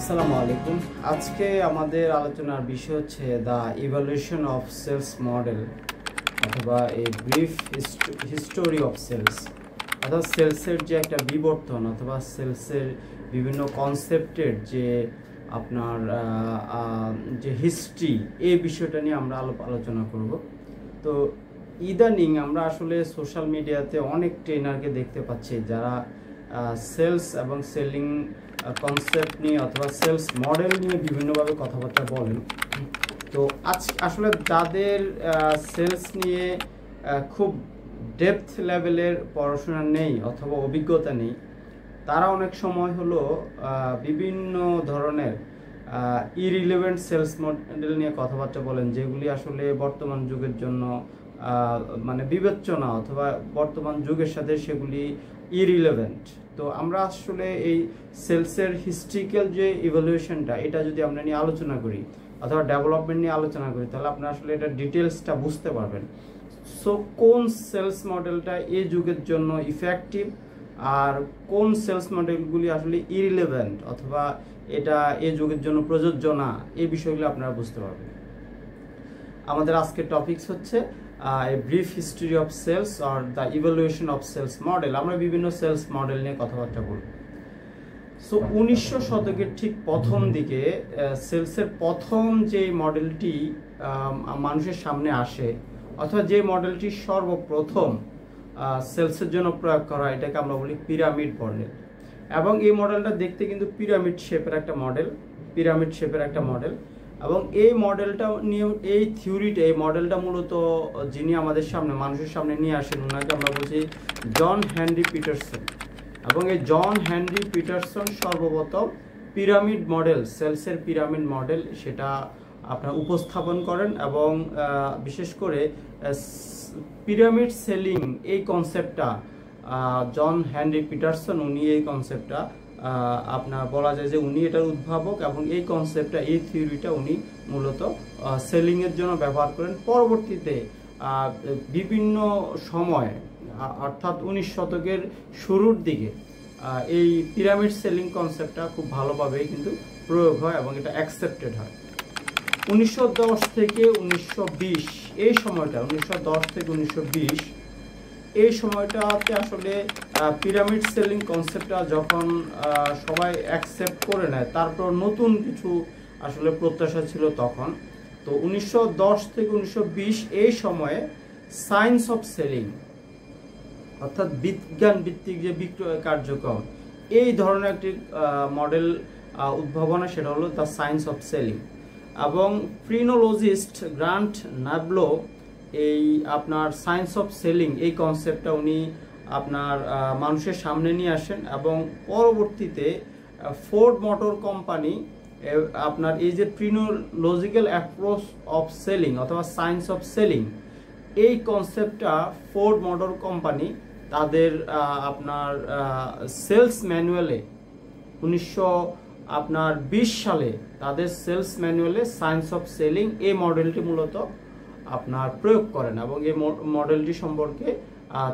আসসালামু আলাইকুম। আজকে আমাদের আলোচনার বিষয় হচ্ছে the evolution of sales model অথবা a brief history of sales, অর্থাৎ সেলসের যে একটা বিবর্তন অথবা সেলসের বিভিন্ন কনসেপ্টের যে আপনার যে হিস্ট্রি, এই বিষয়টা নিয়ে আমরা আলোচনা করব। তো ইদানিং আমরা আসলে সোশ্যাল মিডিয়াতে অনেক ট্রেনারকে দেখতে পাচ্ছি যারা সেলস এবং সেলিং কনসেপ্ট নিয়ে অথবা সেলস মডেল নিয়ে বিভিন্নভাবে কথাবার্তা বলেন। তো আসলে যাদের সেলস নিয়ে খুব ডেপথ লেভেলের পড়াশোনা নেই অথবা অভিজ্ঞতা নেই, তারা অনেক সময় হলো বিভিন্ন ধরনের ইরিলেভেন্ট সেলস মডেল নিয়ে কথাবার্তা বলেন, যেগুলি আসলে বর্তমান যুগের জন্য মানে বিবেচ্য না অথবা বর্তমান যুগের সাথে সেগুলি ইরিলেভেন্ট। তো আমরা আসলে এই সেলসের হিস্ট্রিক্যাল যে ইভলিউশনটা, এটা যদি আমরা নিয়ে আলোচনা করি অথবা ডেভেলপমেন্ট নিয়ে আলোচনা করি, তাহলে আপনারা আসলে এটা ডিটেলসটা বুঝতে পারবেন। সো কোন সেলস মডেলটা এই যুগের জন্য ইফেক্টিভ আর কোন সেলস মডেলগুলি আসলে ইরিলেভেন্ট অথবা এটা এই যুগের জন্য প্রযোজ্য না, এই বিষয়গুলো আপনারা বুঝতে পারবেন। আমাদের আজকের টপিকস হচ্ছে a brief history of sales or the evaluation of sales model। আমরা বিভিন্ন সেলস মডেল নিয়ে কথাবার্তা বলব। সো 1900 শতকের ঠিক প্রথম দিকে সেলসের প্রথম যে মডেলটি মানুষের সামনে আসে অথবা যে মডেলটি সর্বপ্রথম সেলসের জন্য প্রয়োগ করা হয়, এটাকে আমরা বলি পিরামিড মডেল। এবং এই মডেলটা দেখতে কিন্তু পিরামিড শেপের একটা মডেল। এবং এই মডেলটা নিয়ে এই থিওরিটা, এই মডেলটা মূলত যিনি আমাদের সামনে মানুষের সামনে নিয়ে আসেন, ওনাকে আমরা বলছি জন হেনরি পিটারসন। এবং এই জন হেনরি পিটারসন সর্বপ্রথম পিরামিড মডেল, সেলসের পিরামিড মডেল সেটা আপনার উপস্থাপন করেন। এবং বিশেষ করে পিরামিড সেলিং এই কনসেপ্টটা জন হেনরি পিটারসন, উনি এই কনসেপ্টটা আপনার বলা যায় যে উনি এটার উদ্ভাবক এবং এই কনসেপ্টটা, এই থিওরিটা উনি মূলত সেলিংয়ের জন্য ব্যবহার করেন। পরবর্তীতে বিভিন্ন সময় অর্থাৎ 19 শতকের শুরুর দিকে এই পিরামিড সেলিং কনসেপ্টটা খুব ভালোভাবেই কিন্তু প্রয়োগ হয় এবং এটা অ্যাকসেপ্টেড হয়। 1910 থেকে 1920 এই সময়টা, 1910 থেকে 1920 এই সময়টাতে আসলে পিরামিড সেলিং কনসেপ্টটা যখন সবাই অ্যাকসেপ্ট করে নেয়, তারপর নতুন কিছু আসলে প্রত্যাশা ছিল তখন। তো 1910 থেকে 1920 এই সময়ে সায়েন্স অফ সেলিং অর্থাৎ বিজ্ঞান ভিত্তিক যে বিক্রয় কার্যক্রম, এই ধরনের একটি মডেল উদ্ভাবন, সেটা হলো দ্য সায়েন্স অফ সেলিং। এবং ফ্রিনোলজিস্ট গ্রান্ট নাবলো এই আপনার সায়েন্স অফ সেলিং এই কনসেপ্টটা উনি আপনার মানুষের সামনে নিয়ে আসেন। এবং পরবর্তীতে ফোর্ড মোটর কোম্পানি আপনার এই যে ফ্রিনোলজিক্যাল অ্যাপ্রোচ অফ সেলিং অথবা সায়েন্স অফ সেলিং, এই কনসেপ্টটা ফোর্ড মোটর কোম্পানি তাদের আপনার সেলস ম্যানুয়ালে 1920 সালে তাদের সেলস ম্যানুয়ালে সায়েন্স অফ সেলিং এই মডেলটি মূলত আপনার প্রয়োগ করেন এবং এই মডেলটি সম্পর্কে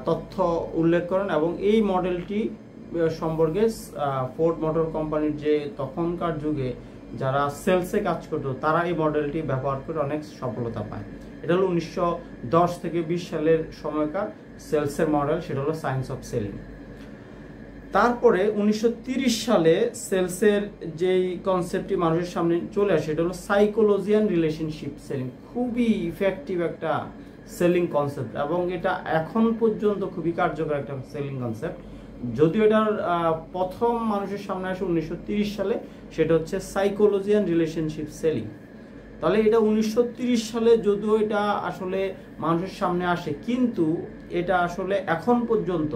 তথ্য উল্লেখ করেন। এবং এই মডেলটি সম্পর্কে ফোর্ড মোটর কোম্পানির যে তখনকার যুগে যারা সেলসে কাজ করতো, তারা এই মডেলটি ব্যবহার করে অনেক সফলতা পায়। এটা হলো 1910 থেকে 20 সালের সময়কার সেলসের মডেল, সেটা হলো সায়েন্স অফ সেলিং। তারপরে 1930 সালে সেলসের যেই কনসেপ্টটি মানুষের সামনে চলে আসে, এটা হলো সাইকোলজি অ্যান্ড রিলেশনশিপ সেলিং। খুবই ইফেক্টিভ একটা সেলিং কনসেপ্ট এবং এটা এখন পর্যন্ত খুবই কার্যকর একটা সেলিং কনসেপ্ট। যদিও এটার প্রথম মানুষের সামনে আসে 1930 সালে, সেটা হচ্ছে সাইকোলজি অ্যান্ড রিলেশনশিপ সেলিং। তাহলে এটা 1930 সালে যদিও এটা আসলে মানুষের সামনে আসে, কিন্তু এটা আসলে এখন পর্যন্ত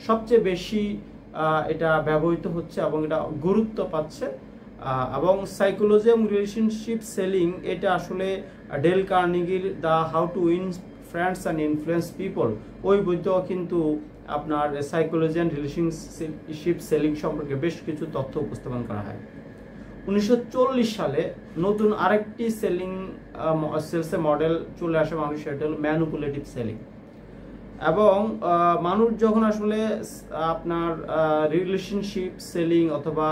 সবচেয়ে বেশি এটা ব্যবহৃত হচ্ছে এবং এটা গুরুত্ব পাচ্ছে। এবং সাইকোলজি এবং রিলেশনশিপ সেলিং এটা আসলে ডেল কার্নেগির the how to win friends and influence people, ওই বইতেও কিন্তু আপনার সাইকোলজি অ্যান্ড রিলেশনশিপ সেলিং সম্পর্কে বেশ কিছু তথ্য উপস্থাপন করা হয়। 1940 সালে নতুন আরেকটি সেলসের মডেল চলে আসে মানুষের, এটা হলো ম্যানিপুলেটিভ সেলিং। এবং মানুষ যখন আসলে আপনার রিলেশনশিপ সেলিং অথবা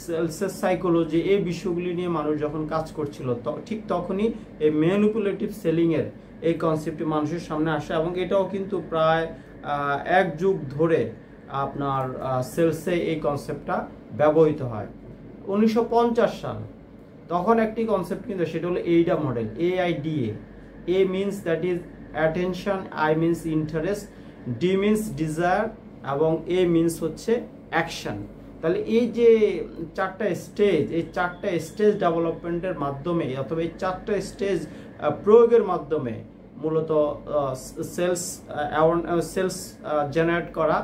সেলসের সাইকোলজি এই বিষয়গুলি নিয়ে মানুষ যখন কাজ করছিল ঠিক তখনই এই ম্যানিপুলেটিভ সেলিংয়ের এই কনসেপ্টটি মানুষের সামনে আসে এবং এটাও কিন্তু প্রায় 1 যুগ ধরে আপনার সেলসে এই কনসেপ্টটা ব্যবহৃত হয়। 1950 সাল তখন একটি কনসেপ্ট কিন্তু সেটা হলো এইডা model, AIDA। A means that is attention, I means interest, D means desire এবং এ মিনস হচ্ছে অ্যাকশন। তাহলে এই যে 4টা স্টেজ, এই 4টা স্টেজ ডেভেলপমেন্টের মাধ্যমে অথবা এই 4টা স্টেজ প্রয়োগের মাধ্যমে মূলত সেলস জেনারেট করা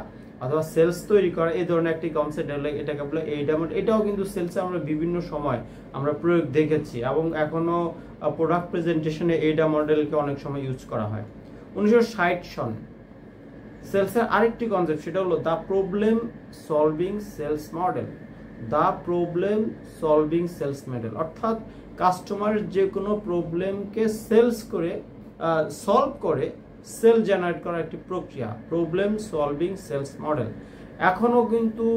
অথবা সেলস তৈরি করা এই ধরনের একটি কনসেপ্ট হলো, এটাকে বলে এইডা মডেল। এটাও কিন্তু সেলসে আমরা বিভিন্ন সময় আমরা প্রয়োগ দেখেছি এবং এখনো প্রোডাক্ট প্রেজেন্টেশনে এইডা মডেলকে অনেক সময় ইউজ করা হয়। 1960 সন সেলসের আরেকটি কনসেপ্ট সেটা হলো the problem solving sales model. The problem solving sales model অর্থাৎ কাস্টমারের যে কোনো প্রবলেমকে সলভ করে সেল জেনারেট করার একটি প্রক্রিয়া, প্রবলেম সলভিং সেলস মডেল। এখনো কিন্তু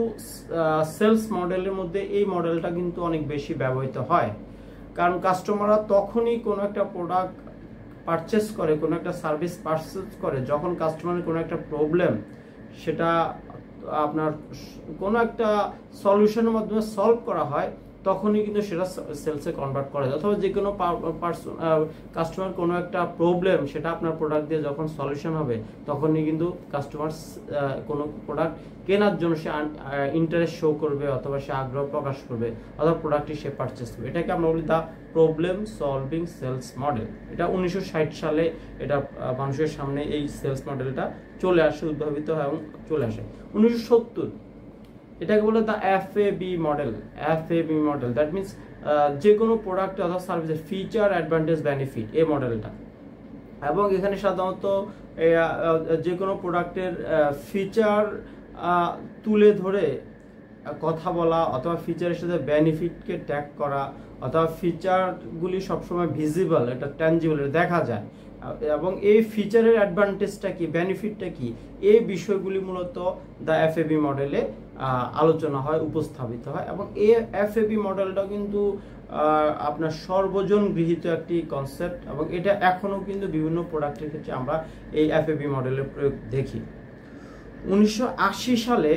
সেলস মডেলের মধ্যে এই মডেলটা কিন্তু অনেক বেশি ব্যবহৃত হয়, কারণ কাস্টমাররা তখনই কোনো একটা প্রোডাক্ট পারচেস করে, কোনো একটা সার্ভিস পারচেস করে যখন কাস্টমারের কোনো একটা প্রবলেম সেটা আপনার কোনো একটা সলিউশনের মাধ্যমে সলভ করা হয়, তখনই কিন্তু সেটা সেলসে কনভার্ট করা যায়। অথবা যে কোনো কাস্টমার কোনো একটা প্রবলেম সেটা আপনার প্রোডাক্ট দিয়ে যখন সলিউশন হবে তখনই কিন্তু কাস্টমার কোনো প্রোডাক্ট কেনার জন্য সে ইন্টারেস্ট শো করবে অথবা সে আগ্রহ প্রকাশ করবে অথবা প্রোডাক্টটি সে পারচেস করবে। এটাকে আমরা বলি the problem solving sales model. এটা 1960 সালে এটা মানুষের সামনে এই সেলস মডেলটা চলে আসে, উদ্ভাবিত হয় এবং চলে আসে। 1970 এটাকে বলে the FAB model. FAB model that means যে কোনো প্রোডাক্ট অথবা সার্ভিসের ফিচার, অ্যাডভান্টেজ, বেনিফিট এই মডেলটা। এবং এখানে সাধারণত যে কোনো প্রোডাক্টের ফিচার তুলে ধরে কথা বলা অথবা ফিচারের সাথে বেনিফিটকে ট্যাগ করা অথবা ফিচারগুলি সবসময় ভিজিবল, এটা ট্যাঞ্জিবল, এটা দেখা যায় এবং এই ফিচারের অ্যাডভান্টেজটা কি, বেনিফিটটা কি, এই বিষয়গুলি মূলত দ্য FAB মডেলে আলোচনা হয়, উপস্থাপিত হয়। এবং এই FAB মডেলটা কিন্তু আপনার সর্বজন গৃহীত একটি কনসেপ্ট এবং এটা এখনো কিন্তু বিভিন্ন প্রোডাক্টের ক্ষেত্রে আমরা এই FAB মডেলের প্রয়োগ দেখি। 1980 সালে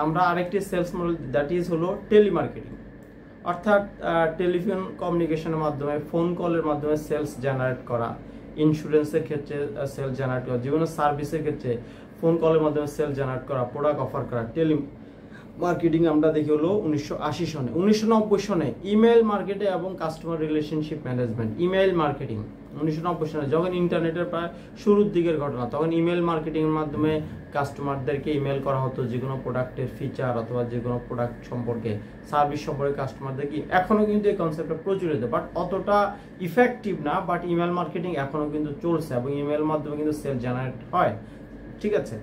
আমরা আরেকটি সেলস মডেল দ্যাট ইজ হলো টেলিমার্কেটিং, অর্থাৎ টেলিফোন কমিউনিকেশনের মাধ্যমে, ফোন কলের মাধ্যমে সেলস জেনারেট করা, ইন্স্যুরেন্সের ক্ষেত্রে সেল জেনারেট করা, যে কোনো সার্ভিসের ক্ষেত্রে ফোন কলের মাধ্যমে সেল জেনারেট করা, প্রোডাক্ট অফার করা, মার্কেটিং আমরা দেখি হলো 1980 সনে। 1990 সনে ইমেল মার্কেটে এবং customer relationship management, email marketing 1990 সনে যখন ইন্টারনেটের প্রায় শুরুর দিকের ঘটনা, তখন ইমেল মার্কেটিংয়ের মাধ্যমে কাস্টমারদেরকে ইমেল করা হতো যে কোনো প্রোডাক্টের ফিচার অথবা যে কোনো প্রোডাক্ট সম্পর্কে, সার্ভিস সম্পর্কে কাস্টমারদেরকে। এখনও কিন্তু এই কনসেপ্টটা প্রচলিত, বাট অতটা ইফেক্টিভ না, বাট ইমেল মার্কেটিং এখনও কিন্তু চলছে এবং ইমেল মাধ্যমে কিন্তু সেল জেনারেট হয়। ঠিক আছে।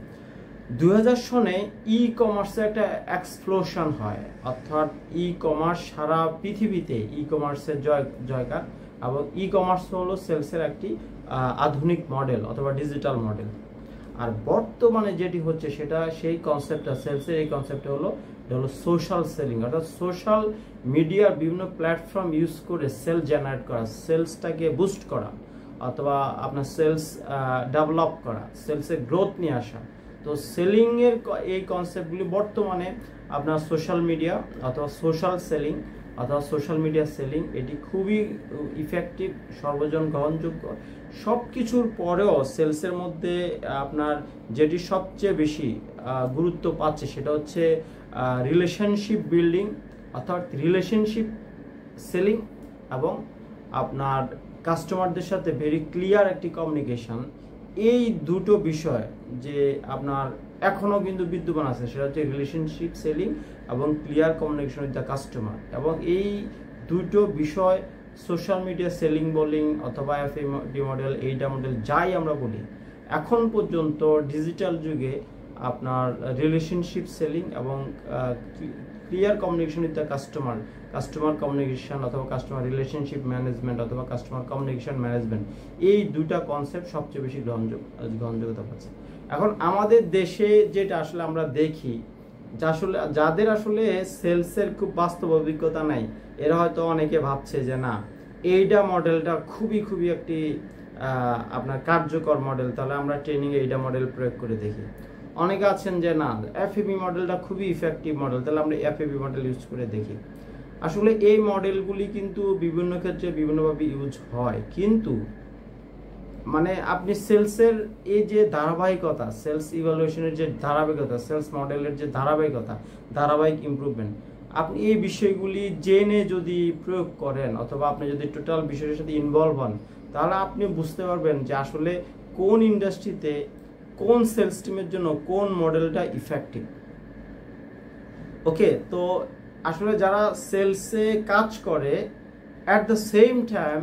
2000 সনে ই কমার্সের একটা এক্সপ্লোশন হয়, অর্থাৎ ই কমার্স সারা পৃথিবীতে ই কমার্সের জয়কার এবং ই কমার্স হলো সেলসের একটি আধুনিক মডেল অথবা ডিজিটাল মডেল। আর বর্তমানে যেটি হচ্ছে সেটা সেই কনসেপ্টটা, সেলসের এই কনসেপ্টটা হলো সোশ্যাল সেলিং, অর্থাৎ সোশ্যাল মিডিয়ার বিভিন্ন প্ল্যাটফর্ম ইউজ করে সেল জেনারেট করা, সেলসটাকে বুস্ট করা অথবা আপনার সেলস ডেভেলপ করা, সেলসের গ্রোথ নিয়ে আসা। তো সেলিংয়ের এই কনসেপ্টগুলি বর্তমানে আপনার সোশ্যাল মিডিয়া অথবা সোশ্যাল সেলিং অথবা সোশ্যাল মিডিয়া সেলিং এটি খুবই ইফেক্টিভ, সর্বজন গ্রহণযোগ্য। সব কিছুর পরেও সেলসের মধ্যে আপনার যেটি সবচেয়ে বেশি গুরুত্ব পাচ্ছে সেটা হচ্ছে রিলেশনশিপ বিল্ডিং অর্থাৎ রিলেশনশিপ সেলিং এবং আপনার কাস্টমারদের সাথে ভেরি ক্লিয়ার একটি কমিউনিকেশন। এই দুটো বিষয় যে আপনার এখনও কিন্তু বিদ্যমান আছে, সেটা হচ্ছে রিলেশনশিপ সেলিং এবং clear communication with the customer. এবং এই দুটো বিষয় সোশ্যাল মিডিয়া সেলিং বলিং অথবা FAB মডেল, এইডা মডেল যাই আমরা বলি, এখন পর্যন্ত ডিজিটাল যুগে আপনার রিলেশনশিপ সেলিং এবং clear communication with the customer communication অথবা কাস্টমার রিলেশনশিপ ম্যানেজমেন্ট অথবা কাস্টমার কমিউনিকেশন ম্যানেজমেন্ট, এই দুটা কনসেপ্ট সবচেয়ে বেশি গ্রহণযোগ্যতা পাচ্ছে। এখন আমাদের দেশে যেটা আসলে আমরা দেখি, যাদের আসলে সেলসের খুব বাস্তব অভিজ্ঞতা নাই, এরা হয়তো অনেকে ভাবছে যে না, এইটা মডেলটা খুবই একটি আপনার কার্যকর মডেল, তাহলে আমরা ট্রেনিংয়ে এইটা মডেল প্রয়োগ করে দেখি। অনেকে আছেন যে না, এফএবি মডেলটা খুবই ইফেক্টিভ মডেল, তাহলে আমরা এফএবি মডেল ইউজ করে দেখি। আসলে এই মডেলগুলি কিন্তু বিভিন্ন ক্ষেত্রে বিভিন্নভাবে ইউজ হয়, কিন্তু মানে আপনি সেলসের এই যে ধারাবাহিকতা, সেলস ইভ্যালুয়েশনের যে ধারাবাহিকতা, সেলস মডেলের যে ধারাবাহিকতা, ধারাবাহিক ইমপ্রুভমেন্ট, আপনি এই বিষয়গুলি জেনে যদি প্রয়োগ করেন অথবা আপনি যদি টোটাল বিষয়ের সাথে ইনভলভ হন, তাহলে আপনি বুঝতে পারবেন যে আসলে কোন ইন্ডাস্ট্রিতে কোন সেলস টিমের জন্য কোন মডেলটা ইফেক্টিভ। ওকে, তো আসলে যারা সেলসে কাজ করে, at the same time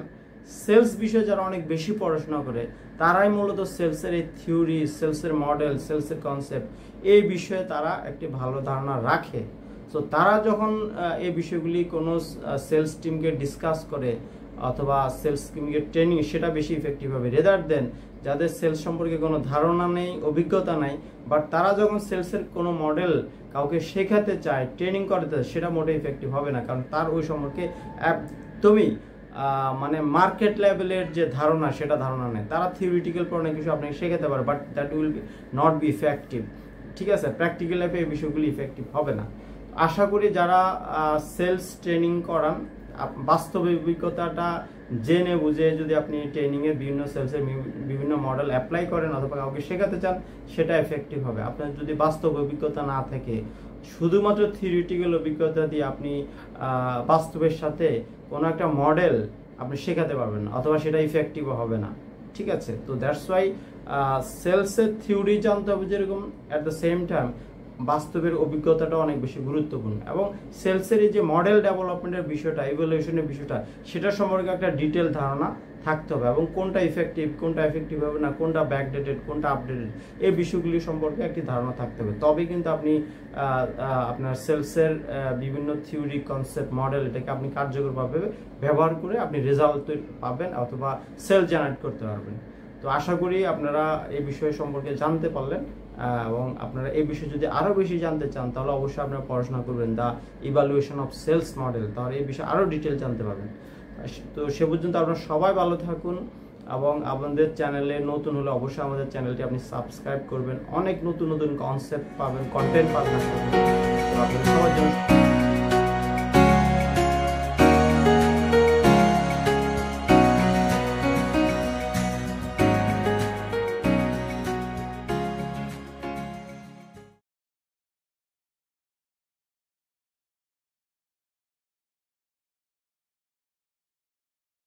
sales বিষয়ে যারা অনেক বেশি পড়াশোনা করে, তারাই মূলত সেলসের এই থিওরি, সেলসের মডেল, সেলসের কনসেপ্ট, এই বিষয়ে তারা একটি ভালো ধারণা রাখে। সো তারা যখন এই বিষয়গুলি কোনো সেলস টিমকে ডিসকাস করে অথবা সেলস টিমকে ট্রেনিং, সেটা বেশি ইফেক্টিভ হবে রেদার দেন যাদের সেলস সম্পর্কে কোনো ধারণা নেই, অভিজ্ঞতা নাই, বাট তারা যখন সেলসের কোনো মডেল কাউকে শেখাতে চায়, ট্রেনিং করাতে চায়, সেটা মোটেই ইফেক্টিভ হবে না, কারণ তার ওই সম্পর্কে একদমই মানে মার্কেট লেভেলের যে ধারণা, সেটা ধারণা নেই। তারা থিওরিটিক্যাল অনেক কিছু আপনাকে শেখাতে পারে, but that will be not be effective. ঠিক আছে, প্র্যাকটিক্যাল লাইফে এই বিষয়গুলি ইফেক্টিভ হবে না। আশা করি যারা সেলস ট্রেনিং করান, বাস্তবে অভিজ্ঞতাটা জেনে বুঝে যদি আপনি ট্রেনিংয়ে বিভিন্ন সেলসের বিভিন্ন মডেল অ্যাপ্লাই করেন অথবা কাউকে শেখাতে চান, সেটা এফেক্টিভ হবে। আপনার যদি বাস্তব অভিজ্ঞতা না থাকে, শুধুমাত্র থিওরিটিক্যাল অভিজ্ঞতা দিয়ে আপনি বাস্তবের সাথে কোনো একটা মডেল আপনি শেখাতে পারবেন না, অথবা সেটা ইফেক্টিভও হবে না। ঠিক আছে, তো দ্যাটস ওয়াই সেলসের থিওরি জানতে হবে যেরকম, অ্যাট দ্য সেম টাইম বাস্তবের অভিজ্ঞতাটা অনেক বেশি গুরুত্বপূর্ণ। এবং সেলসের এই যে মডেল ডেভেলপমেন্টের বিষয়টা, ইভ্যালুয়েশনের বিষয়টা, সেটা সম্পর্কে একটা ডিটেল ধারণা থাকতে হবে, এবং কোনটা ইফেক্টিভ, কোনটা এফেক্টিভ হবে না, কোনটা ব্যাকডেটেড, কোনটা আপডেটেড, এই বিষয়গুলি সম্পর্কে একটি ধারণা থাকতে হবে। তবেই কিন্তু আপনি আপনার সেলসের বিভিন্ন থিওরি, কনসেপ্ট, মডেল, এটাকে আপনি কার্যকরভাবে ব্যবহার করে আপনি রেজাল্ট পাবেন অথবা সেল জেনারেট করতে পারবেন। তো আশা করি আপনারা এই বিষয় সম্পর্কে জানতে পারলেন, এবং আপনারা এই বিষয়ে যদি আরও বেশি জানতে চান, তাহলে অবশ্যই আপনারা পড়াশোনা করবেন the evaluation of sales model, তাহলে এই বিষয়ে আরও ডিটেল জানতে পারবেন। তো সে পর্যন্ত আপনারা সবাই ভালো থাকুন, এবং আমাদের চ্যানেলে নতুন হলে অবশ্যই আমাদের চ্যানেলটি আপনি সাবস্ক্রাইব করবেন। অনেক নতুন কনসেপ্ট পাবেন, কন্টেন্ট পাবেন। আপনাদের সবার জন্য